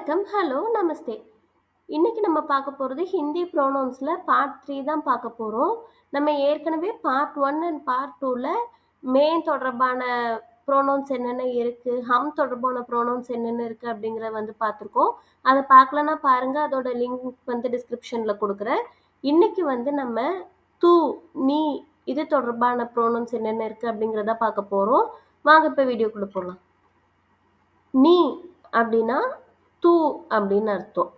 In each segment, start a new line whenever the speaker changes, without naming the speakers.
வணக்கம், ஹலோ, நமஸ்தே. இன்னைக்கு நம்ம பார்க்க போறது ஹிந்தி ப்ரோனவுன்ஸ்ல பார்ட் 3 தான் பார்க்க போறோம். நம்ம ஏற்கனவே பார்ட் 1 அண்ட் பார்ட் 2ல மே தொடர்பான ப்ரோனவுன்ஸ் என்னென்ன இருக்கு, ஹம் தொடர்பான ப்ரோனவுன்ஸ் என்னென்ன இருக்கு அப்படிங்கிறத பார்த்துருக்கோம். அத பார்க்கலன்னா பாருங்க. அதோட லிங்க் டிஸ்கிரிப்ஷன்ல குடுக்குறேன். இன்னைக்கு நம்ம தூ, நீ இது தொடர்பான ப்ரோனவுன்ஸ் என்னென்ன இருக்கு அப்படிங்கிறத பார்க்க போறோம். வாங்க இப்ப வீடியோக்குள்ள போலாம். நீ அப்படின்னா தூ அப்படின்னு அர்த்தம்.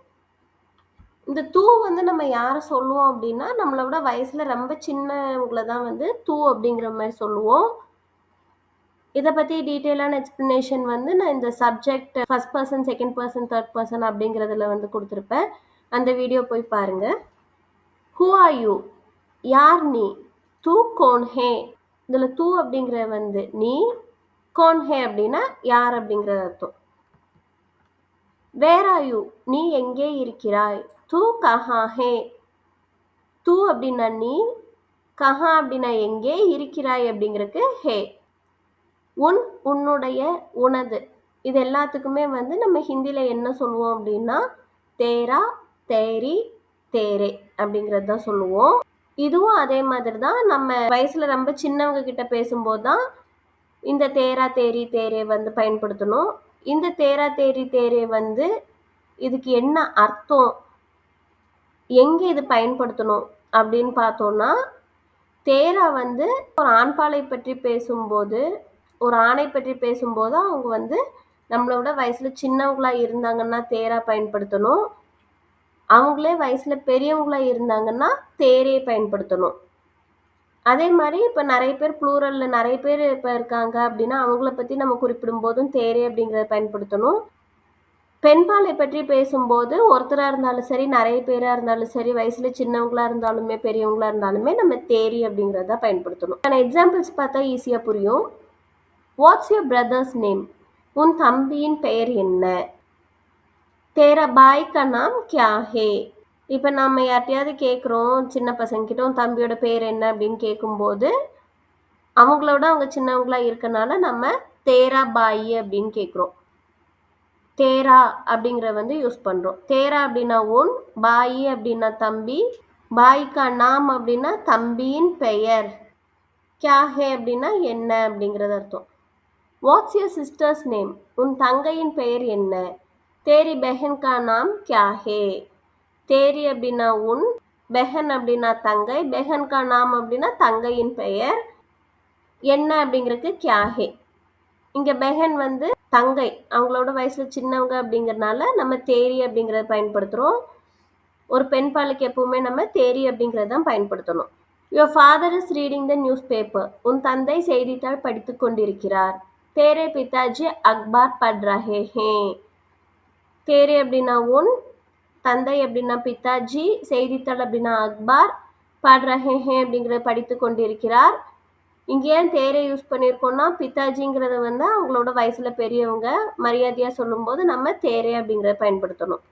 இந்த தூ நம்ம யாரை சொல்லுவோம் அப்படின்னா, நம்மளை விட வயசுல ரொம்ப சின்னவங்கள தான் தூ அப்படிங்கிற மாதிரி சொல்லுவோம். இதை பத்தி டீட்டெயிலான எக்ஸ்பிளனேஷன் நான் இந்த subject first person, second person, third person அப்படிங்கிறதுல கொடுத்துருப்பேன். அந்த வீடியோ போய் பாருங்க. ஹூ ஆர் யூ, யார் நீ. தூ கோன் ஹே, இதுல தூ அப்படிங்கிற நீ, கோன் ஹே அப்படின்னா யார் அப்படிங்கிற அர்த்தம். வேர் ஆர் யூ, நீ எங்கே இருக்கிறாய். தூ கஹா ஹே, தூ அப்படின்னா நீ, கஹா அப்படின்னா எங்கே, இருக்கிறாய் அப்படிங்கிறதுக்கு ஹே. உன், உன்னுடைய, உனது, இது எல்லாத்துக்குமே நம்ம ஹிந்தியில் என்ன சொல்லுவோம் அப்படின்னா தேரா, தேரி, தேரே அப்படிங்கிறது தான் சொல்லுவோம். இதுவும் அதே மாதிரி தான். நம்ம வயசுல ரொம்ப சின்னவங்க கிட்ட பேசும்போது தான் இந்த தேரா, தேரி, தேரே பயன்படுத்தணும். இந்த தேரா, தேரி, தேரே இதுக்கு என்ன அர்த்தம், எங்கே இது பயன்படுத்தணும் அப்படின்னு பார்த்தோம்னா, தேரா ஒரு ஆண்பாலை பற்றி பேசும்போது, ஒரு ஆணை பற்றி பேசும்போது அவங்க நம்மளோட வயசுல சின்னவங்களா இருந்தாங்கன்னா தேரா பயன்படுத்தணும். அவங்களே வயசுல பெரியவங்களா இருந்தாங்கன்னா தேரே பயன்படுத்தணும். அதே மாதிரி இப்போ நிறைய பேர் ப்ளூரல்ல நிறைய பேர் இப்போ இருக்காங்க அப்படின்னா அவங்கள பற்றி நம்ம குறிப்பிடும் போதும் தேரே அப்படிங்கிறத பயன்படுத்தணும். பெண்பாலை பற்றி பேசும்போது ஒருத்தராக இருந்தாலும் சரி, நிறைய பேராக இருந்தாலும் சரி, வயசுல சின்னவங்களா இருந்தாலுமே பெரியவங்களா இருந்தாலுமே நம்ம தேரி அப்படிங்கிறத பயன்படுத்தணும். எக்ஸாம்பிள்ஸ் பார்த்தா ஈஸியாக புரியும். வாட்ஸ் யுவர் பிரதர்ஸ் நேம், உன் தம்பியின் பெயர் என்ன. தேரா பாய் கா நாம் கியா ஹே. இப்போ நம்ம யார்ட்டையாவது கேட்குறோம், சின்ன பசங்கக்கிட்ட உன் தம்பியோட பேர் என்ன அப்படின்னு கேட்கும்போது அவங்களோட அவங்க சின்னவங்களா இருக்கனால நம்ம தேரா பாய் அப்படின்னு கேட்குறோம். தேரா அப்படிங்கிற யூஸ் பண்ணுறோம். தேரா அப்படின்னா உன், பாய் அப்படின்னா தம்பி, பாய்க்கா நாம் அப்படின்னா தம்பியின் பெயர், கியா ஹே அப்படின்னா என்ன அப்படிங்கிறது அர்த்தம். வாட்ஸ் யுவர் சிஸ்டர்ஸ் நேம், உன் தங்கையின் பெயர் என்ன. தேரி பெஹன் கா நாம் கியா ஹே. தேரி அப்படின்னா உன், பெஹன் அப்படின்னா தங்கை, பெஹன் கா நாம் அப்படின்னா தங்கையின் பெயர், என்ன அப்படிங்கிறதுக்கு கியா ஹே. இங்கே பெஹன் தங்கை, அவங்களோட வயசுல சின்னவங்க அப்படிங்கிறதுனால நம்ம தேரி அப்படிங்கிறத பயன்படுத்துகிறோம். ஒரு பெண் பாலுக்கு எப்பவுமே நம்ம தேரி அப்படிங்கிறத தான் பயன்படுத்தணும். Your father is reading the news paper, உன் தந்தை செய்தித்தாள் படித்து கொண்டிருக்கிறார். தேரே பிதாஜி அக்பார் பட் ரஹே ஹே. தேரே அப்படின்னா உன், தந்தை அப்படின்னா பிதாஜி, செய்தித்தாள் அப்படின்னா அக்பார், பட் ரஹே ஹே அப்படிங்கிறத படித்து கொண்டிருக்கிறார். இங்கே ஏன் தேரை யூஸ் பண்ணியிருக்கோம்னா, பிதாஜிங்கிறத அவங்களோட வயசுல பெரியவங்க மரியாதையாக சொல்லும்போது நம்ம தேரே அப்படிங்கிறத பயன்படுத்தணும்.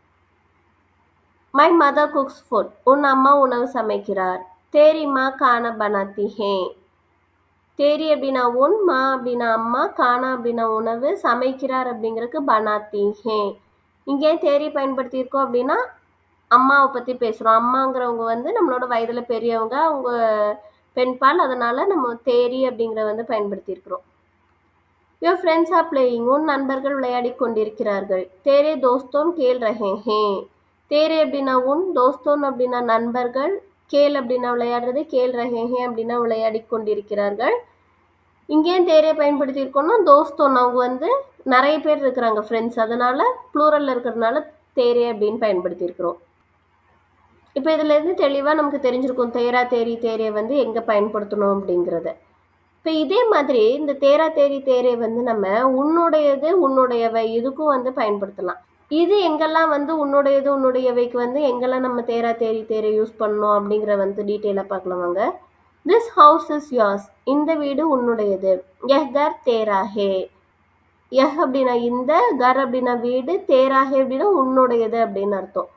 மை மதர் குக்ஸ் ஃபுட், உன் அம்மா உணவு சமைக்கிறார். தேரி மா கானா பனாத்தி ஹே. தேரி அப்படின்னா உன், மா அப்படின்னா அம்மா, கானா அப்படின்னா உணவு, சமைக்கிறார் அப்படிங்கிறதுக்கு பனாத்தி ஹே. இங்கே தேரி பயன்படுத்தியிருக்கோம் அப்படின்னா அம்மாவை பற்றி பேசுகிறோம். அம்மாங்கிறவங்க நம்மளோட வயதில் பெரியவங்க, அவங்க பெண்பால், அதனால நம்ம தேரி அப்படிங்கிற பயன்படுத்தியிருக்கிறோம். யுவர் ஃப்ரெண்ட்ஸ் ஆர் பிளேயிங், உன் நண்பர்கள் விளையாடி கொண்டிருக்கிறார்கள். தேரே தோஸ்தோன் கேல் ரஹே ஹே. தேரே அப்படின்னா உன், தோஸ்தோன் அப்படின்னா நண்பர்கள், கேல் அப்படின்னா விளையாடுறது, கேல் ரஹே ஹே அப்படின்னா விளையாடி கொண்டிருக்கிறார்கள். இங்கேயும் தேரே பயன்படுத்தியிருக்கோம்னா தோஸ்தோன் அவங்க நிறைய பேர் இருக்கிறாங்க ஃப்ரெண்ட்ஸ், அதனால ப்ளூரல்ல இருக்கிறதுனால தேரே அப்படின்னு பயன்படுத்தியிருக்கிறோம். இப்போ இதுலேருந்து தெளிவாக நமக்கு தெரிஞ்சிருக்கும் தேரா, தேரி, தேரே எங்கே பயன்படுத்தணும் அப்படிங்கிறத. இப்போ இதே மாதிரி இந்த தேரா, தேரி, தேரே நம்ம உன்னுடையது, உன்னுடையவை இதுக்கும் பயன்படுத்தலாம். இது எங்கெல்லாம் உன்னுடையது, உன்னுடையவைக்கு எங்கெல்லாம் நம்ம தேரா, தேரி, தேரே யூஸ் பண்ணணும் அப்படிங்கிற டீட்டெயிலாக பார்க்கலாம் வாங்க. திஸ் ஹவுஸ் இஸ் யார்ஸ், இந்த வீடு உன்னுடையது. யஹ் கர் தேரா ஹே. யஹ் அப்படின்னா இந்த, கர் அப்படின்னா வீடு, தேரா ஹே அப்படின்னா உன்னுடையது அப்படின்னு அர்த்தம்.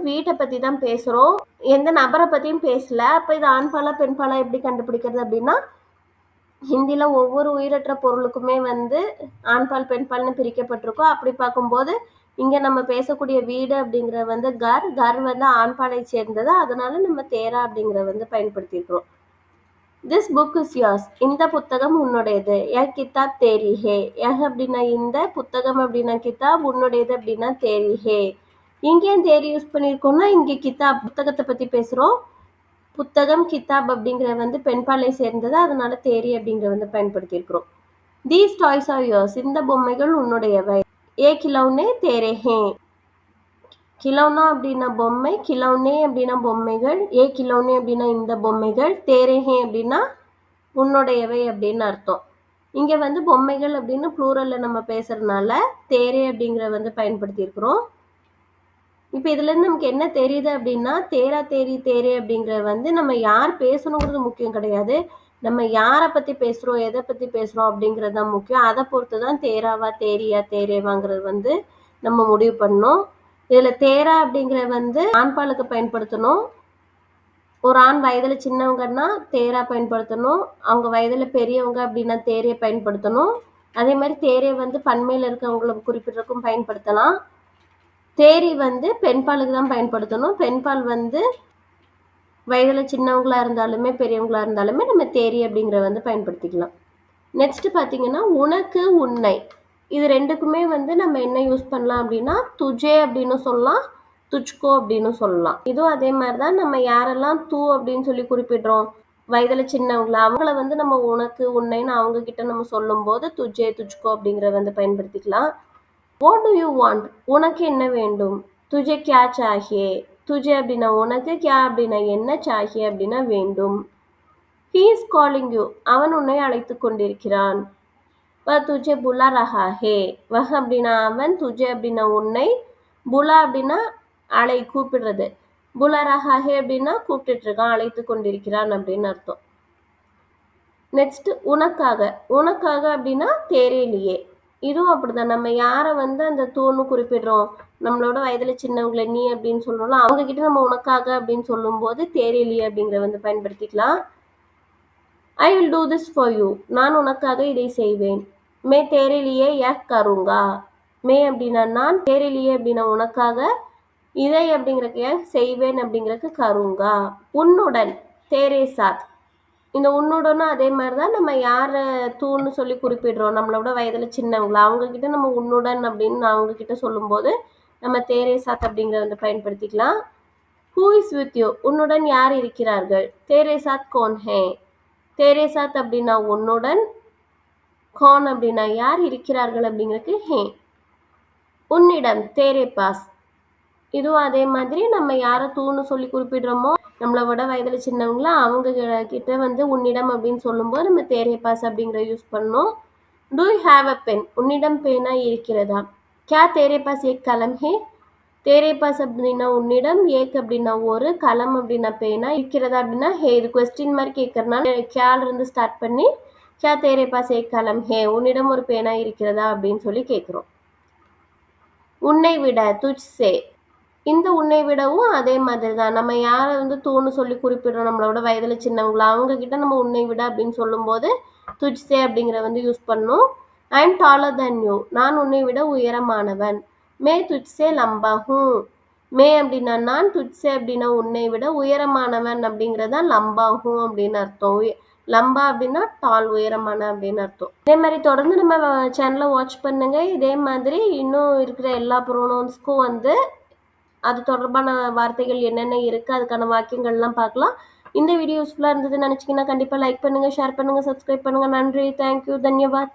வீட்டை பற்றி தான் பேசுகிறோம், எந்த நபரை பற்றியும் பேசல. அப்போ இது ஆண்பாலா பெண்பாலா எப்படி கண்டுபிடிக்கிறது அப்படின்னா, ஹிந்தியில் ஒவ்வொரு உயிரற்ற பொருளுக்குமே ஆண்பால் பெண்பால்னு பிரிக்கப்பட்டிருக்கோம். அப்படி பார்க்கும்போது இங்க நம்ம பேசக்கூடிய வீடு அப்படிங்கிறது வந்து கர். கர் வந்து ஆண்பாலை சேர்ந்தது. அதனால நம்ம தேரா அப்படிங்கிறத வந்து பயன்படுத்தியிருக்கிறோம். This book is yours. இந்த புத்தகம் உன்னுடையது. கித்தாப் தேரி ஹே. அப்படின்னா இந்த, புத்தகம் அப்படின்னா கிதாப், உன்னுடையது அப்படின்னா தேரி ஹே. இங்க ஏன் தேரி யூஸ் பண்ணியிருக்கோம்னா, இங்க கிதாப் புத்தகத்தை பத்தி பேசுறோம். புத்தகம் கிதாப் அப்படிங்கிறது வந்து பெண்பாலை சேர்ந்தது. அதனால தேரி அப்படிங்கிறத வந்து பயன்படுத்தியிருக்கிறோம். These toys are yours. இந்த பொம்மைகள் உன்னுடையவை. கிலௌனே தேரே ஹே. கிலௌனா அப்படின்னா பொம்மை, கிலௌனே அப்படின்னா பொம்மைகள், கிலௌனே அப்படின்னா இந்த பொம்மைகள், தேரே ஹே அப்படின்னா உன்னுடையவை அப்படின்னு அர்த்தம். இங்க வந்து பொம்மைகள் அப்படின்னு ப்ளூரல்ல நம்ம பேசுறதுனால தேரே அப்படிங்கிற வந்து பயன்படுத்தியிருக்கிறோம். இப்போ இதுல இருந்து நமக்கு என்ன தெரியுது அப்படின்னா, தேரா தேரி தேரே அப்படிங்கிற வந்து நம்ம யார் பேசணுங்கிறது முக்கியம் கிடையாது. நம்ம யாரை பத்தி பேசுறோம், எதை பத்தி பேசுறோம் அப்படிங்கிறது தான் முக்கியம். அதை பொறுத்து தான் தேராவா தேரியா தேரேவாங்கிறது வந்து நம்ம முடிவு பண்ணணும். இதுல தேரா அப்படிங்கிற வந்து ஆண்பாலுக்கு பயன்படுத்தணும். ஒரு ஆண் வயதுல சின்னவங்கன்னா தேரா பயன்படுத்தணும். அவங்க வயதுல பெரியவங்க அப்படின்னா தேரே பயன்படுத்தணும். அதே மாதிரி தேரே வந்து பன்மையில இருக்கவங்களை குறிப்பிடறதுக்கும் பயன்படுத்தலாம். தேரி வந்து பெண்பாலுக்கு தான் பயன்படுத்தணும். பெண்பால் வந்து வயதுல சின்னவங்களா இருந்தாலுமே பெரியவங்களா இருந்தாலுமே நம்ம தேரி அப்படிங்கிற வந்து பயன்படுத்திக்கலாம். நெக்ஸ்ட் பார்த்தீங்கன்னா உனக்கு உன்னை. இது ரெண்டுக்குமே வந்து நம்ம என்ன யூஸ் பண்ணலாம் அப்படின்னா துஜே அப்படின்னு சொல்லலாம், துச்கோ அப்படின்னு சொல்லலாம். இதுவும் அதே மாதிரி தான். நம்ம யாரெல்லாம் தூ அப்படின்னு சொல்லி குறிப்பிடுறோம், வயதுல சின்னவங்கள, அவங்கள வந்து நம்ம உனக்கு உன்னைன்னு அவங்க கிட்ட நம்ம சொல்லும் போது துஜே துச்கோ அப்படிங்கிறத வந்து பயன்படுத்திக்கலாம். What to you want. உனக்கு என்ன வேண்டும். துஜே கியா சாஹியே. துஜே அப்படின்னா உனக்கு, கியா அப்படின்னா என்ன, சாஹியே அப்படின்னா வேண்டும். He is calling you. அவன் உன்னை அழைத்து கொண்டிருக்கிறான். துஜே புலா ரஹா ஹே. வஹ் அப்படின்னா அவன், துஜே அப்படின்னா உன்னை, புலா அப்படின்னா அலை கூப்பிடுறது, புலா ரஹா ஹே அப்படின்னா கூப்பிட்டுட்டு இருக்கான், அழைத்து கொண்டிருக்கிறான் அப்படின்னு அர்த்தம். நெக்ஸ்ட் உனக்காக. உனக்காக அப்படின்னா தேரேலியே. இதுவும் அப்படிதான். நம்ம யாரை வந்து அந்த தூன்னு குறிப்பிடுறோம், நம்மளோட வயதுல சின்னவங்களை நீ அப்படின்னு சொல்றோம்ல, அவங்க கிட்ட நம்ம உனக்காக அப்படின்னு சொல்லும் போது தேரேலியே அப்படிங்கிற வந்து பயன்படுத்திக்கலாம். I will do this for you. நான் உனக்காக இதை செய்வேன். மே தேரேலியே கருங்கா. மே அப்படின்னா நான், தேரேலியே அப்படின்னா உனக்காக, இதை அப்படிங்கிறக்கு செய்வேன் அப்படிங்கிறக்கு கருங்கா. உன்னுடன் தேரே சாத். இந்த உன்னுடனும் அதே மாதிரி தான். நம்ம யாரை தூன்னு சொல்லி குறிப்பிடுறோம், நம்மளோட வயதுல சின்னவங்கள, அவங்க கிட்ட நம்ம உன்னுடன் அப்படின்னு அவங்க கிட்ட சொல்லும்போது நம்ம தேரே சாத் அப்படிங்கிறத வந்து பயன்படுத்திக்கலாம். Who is with you. உன்னுடன் யார் இருக்கிறார்கள். தேரே சாத் கோன் ஹே. தேரே சாத் அப்படின்னா உன்னுடன், கோன் அப்படின்னா யார் இருக்கிறார்கள் அப்படிங்கிறதுக்கு ஹே. உன்னிடம் தேரே பாஸ். இதுவும் அதே மாதிரி நம்ம யாரை தூன்னு சொல்லி குறிப்பிடுறோமோ, நம்மளை விட வயதுல சின்னவங்களா, அவங்க கிட்ட வந்து உன்னிடம் அப்படின்னு சொல்லும்போது நம்ம தேரே பாஸ் அப்படிங்கிற யூஸ் பண்ணணும். Do you have a pen. உன்னிடம் பேனா இருக்கிறதா. கியா தேரே பாஸ் ஏக் கலம் ஹே. தேரே பாஸ் அப்படின்னா உன்னிடம், ஏக் அப்படின்னா ஒரு, கலம் அப்படின்னா பேனா, இருக்கிறதா அப்படின்னா ஹே. இது கொஸ்டின் மாதிரி கேட்கறதுனால கியால இருந்து ஸ்டார்ட் பண்ணி கியா தேரே பாஸ் ஏக் கலம் ஹே, உன்னிடம் ஒரு பேனா இருக்கிறதா அப்படின்னு சொல்லி கேட்குறோம். உன்னை விட துஜ்சே. இந்த உன்னை விடவும் அதே மாதிரி தான். நம்ம யாரை வந்து தூன்னு சொல்லி குறிப்பிடுறோம், நம்மளோட வயதுல சின்னவங்களா, அவங்க கிட்ட நம்ம உன்னை விட அப்படின்னு சொல்லும்போது துஜ்சே அப்படிங்கிற வந்து யூஸ் பண்ணணும். I am dollar then you. நான் உன்னை விட உயரமானவன். மே துஜ்சே லம்பா ஹூ. மே அப்படின்னா நான், துஜ்சே அப்படின்னா உன்னை விட, உயரமானவன் அப்படிங்கிறதா லம்பா ஹூ அப்படின்னு அர்த்தம். லம்பா அப்படின்னா டால், உயரமான அப்படின்னு அர்த்தம். இதே மாதிரி தொடர்ந்து நம்ம சேனலை வாட்ச் பண்ணுங்க. இதே மாதிரி இன்னும் இருக்கிற எல்லா ப்ரோனவுன்ஸ்க்கும் வந்து அது தொடர்பான வார்த்தைகள் என்னென்ன இருக்குது, அதுக்கான வாக்கியங்கள்லாம் பார்க்கலாம். இந்த வீடியோ யூஸ்ஃபுல்லாக இருந்ததுன்னு நினச்சிங்கன்னா கண்டிப்பாக லைக் பண்ணுங்கள், ஷேர் பண்ணுங்கள், சப்ஸ்கிரைப் பண்ணுங்கள். நன்றி, தேங்க்யூ, தன்யவாத்.